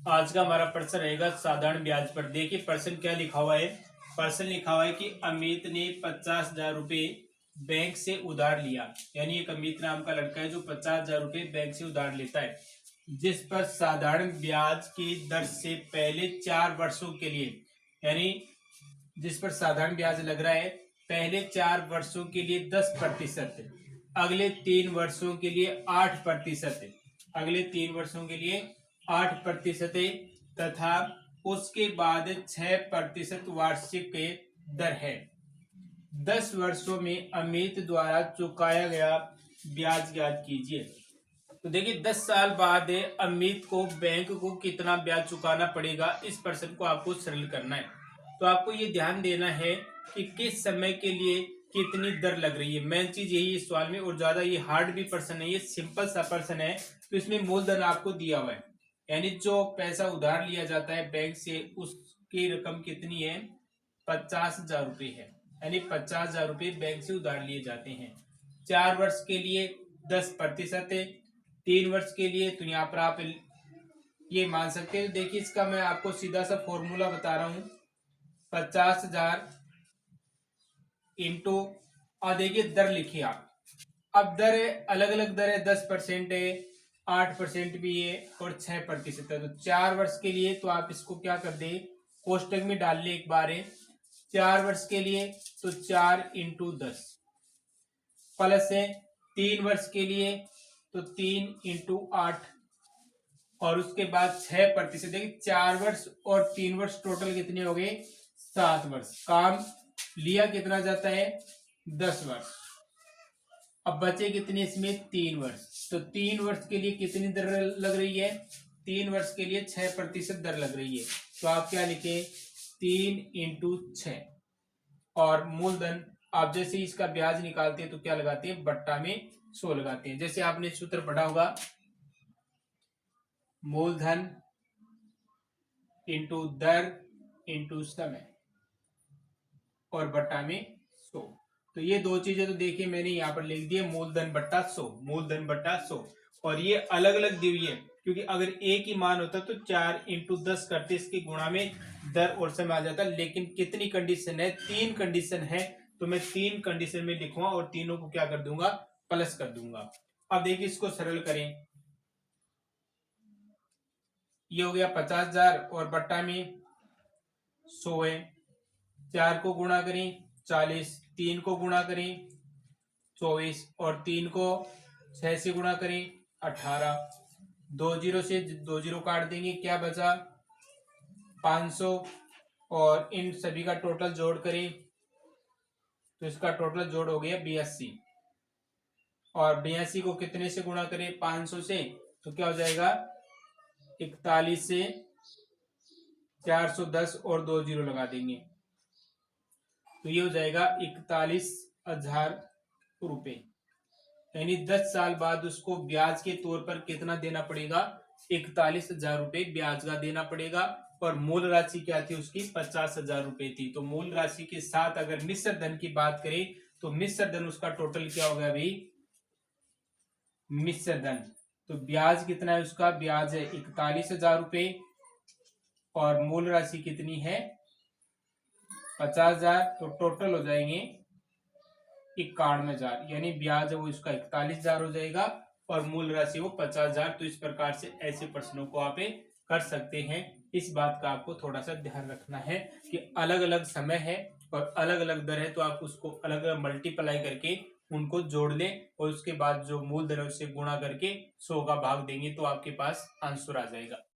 आज का हमारा प्रश्न रहेगा साधारण ब्याज पर। देखिए प्रश्न क्या लिखा हुआ है। प्रश्न लिखा हुआ है कि अमित ने 50,000 रुपये बैंक से उधार लिया। यानी एक अमित नाम का लड़का है जो 50,000 रुपये बैंक से उधार लेता है, जिस पर साधारण ब्याज की दर से पहले 4 वर्षों के लिए, यानी जिस पर साधारण ब्याज लग रहा है पहले 4 वर्षों के लिए 10%, अगले 3 वर्षों के लिए 8%, अगले 3 वर्षों के लिए 8% तथा उसके बाद 6% वार्षिक दर है। 10 वर्षों में अमित द्वारा चुकाया गया ब्याज ज्ञात कीजिए। तो देखिए 10 साल बाद अमित को बैंक को कितना ब्याज चुकाना पड़ेगा, इस प्रश्न को आपको सरल करना है। तो आपको ये ध्यान देना है कि किस समय के लिए कितनी दर लग रही है। मेन चीज यही है सवाल में, और ज्यादा ये हार्ड भी प्रश्न नहीं है, सिंपल सा प्रश्न है। तो इसमें मूलधन आपको दिया हुआ है, यानी जो पैसा उधार लिया जाता है बैंक से उसकी रकम कितनी है, 50,000 रुपये है। यानी 50,000 रुपये बैंक से उधार लिए जाते हैं। 4 वर्ष के लिए 10% है, 3 वर्ष के लिए तो यहाँ पर आप ये मान सकते हैं। देखिए इसका मैं आपको सीधा सा फॉर्मूला बता रहा हूं, 50,000 इंटू, और देखिए दर लिखिए आप। अब दर अलग अलग दर है, 10% है, 8% भी है और 6% है। तो 4 वर्ष के लिए तो आप इसको क्या कर दे, कोष्टक में डाल ले एक बार है। 4 वर्ष के लिए तो 4 इंटू 10 प्लस है 3 वर्ष के लिए तो 3 इंटू 8 और उसके बाद 6%। देखिए 4 वर्ष और 3 वर्ष टोटल कितने हो गए, 7 वर्ष। काम लिया कितना जाता है, 10 वर्ष। अब बचे कितने इसमें, 3 वर्ष। तो 3 वर्ष के लिए कितनी दर लग रही है, 3 वर्ष के लिए 6% दर लग रही है। तो आप क्या लिखे, 3 इंटू 6 और मूलधन आप जैसे इसका ब्याज निकालते हैं तो क्या लगाते हैं, बट्टा में 100 लगाते हैं। जैसे आपने सूत्र पढ़ा होगा, मूलधन इंटू दर इंटू समय और बट्टा में 100। तो ये दो चीजें तो देखिए मैंने यहाँ पर लिख दी है, मूलधन बट्टा 100, मूलधन बट्टा 100। और ये अलग अलग दी हुई है, क्योंकि अगर एक ही मान होता तो 4 इंटू 10 करते इसके गुणा में दर और समय आ जाता। लेकिन कितनी कंडीशन है, 3 कंडीशन है, तो मैं 3 कंडीशन में लिखूंगा और तीनों को क्या कर दूंगा, प्लस कर दूंगा। अब देखिए इसको सरल करें, ये हो गया 50,000 और बट्टा में 100 है। 4 को गुणा करें 40, 3 को गुणा करें 24 और 3 को 6 से गुणा करें 18। 2 जीरो से 2 जीरो काट देंगे, क्या बचा 500 और इन सभी का टोटल जोड़ करें तो इसका टोटल जोड़ हो गया 82। और 82 को कितने से गुणा करें, 500 से, तो क्या हो जाएगा 41 से 410 और 2 जीरो लगा देंगे तो ये हो जाएगा 41,000 रुपये। यानी 10 साल बाद उसको ब्याज के तौर पर कितना देना पड़ेगा, 41,000 रुपये ब्याज का देना पड़ेगा। और मूल राशि क्या थी उसकी, 50,000 रुपये थी। तो मूल राशि के साथ अगर मिश्र धन की बात करें तो मिश्र धन उसका टोटल क्या होगा भाई, मिश्र धन। तो ब्याज कितना है उसका, ब्याज है 41,000 रुपये और मूल राशि कितनी है 50,000। तो टोटल हो जाएंगे 91,000, यानी ब्याज है वो इसका 41,000 हो जाएगा और मूल राशि वो 50,000। तो इस प्रकार से ऐसे प्रश्नों को आप कर सकते हैं। इस बात का आपको थोड़ा सा ध्यान रखना है कि अलग अलग समय है और अलग अलग दर है, तो आप उसको अलग अलग मल्टीप्लाई करके उनको जोड़ लें और उसके बाद जो मूलधन है उससे गुणा करके 100 का भाग देंगे तो आपके पास आंसर आ जाएगा।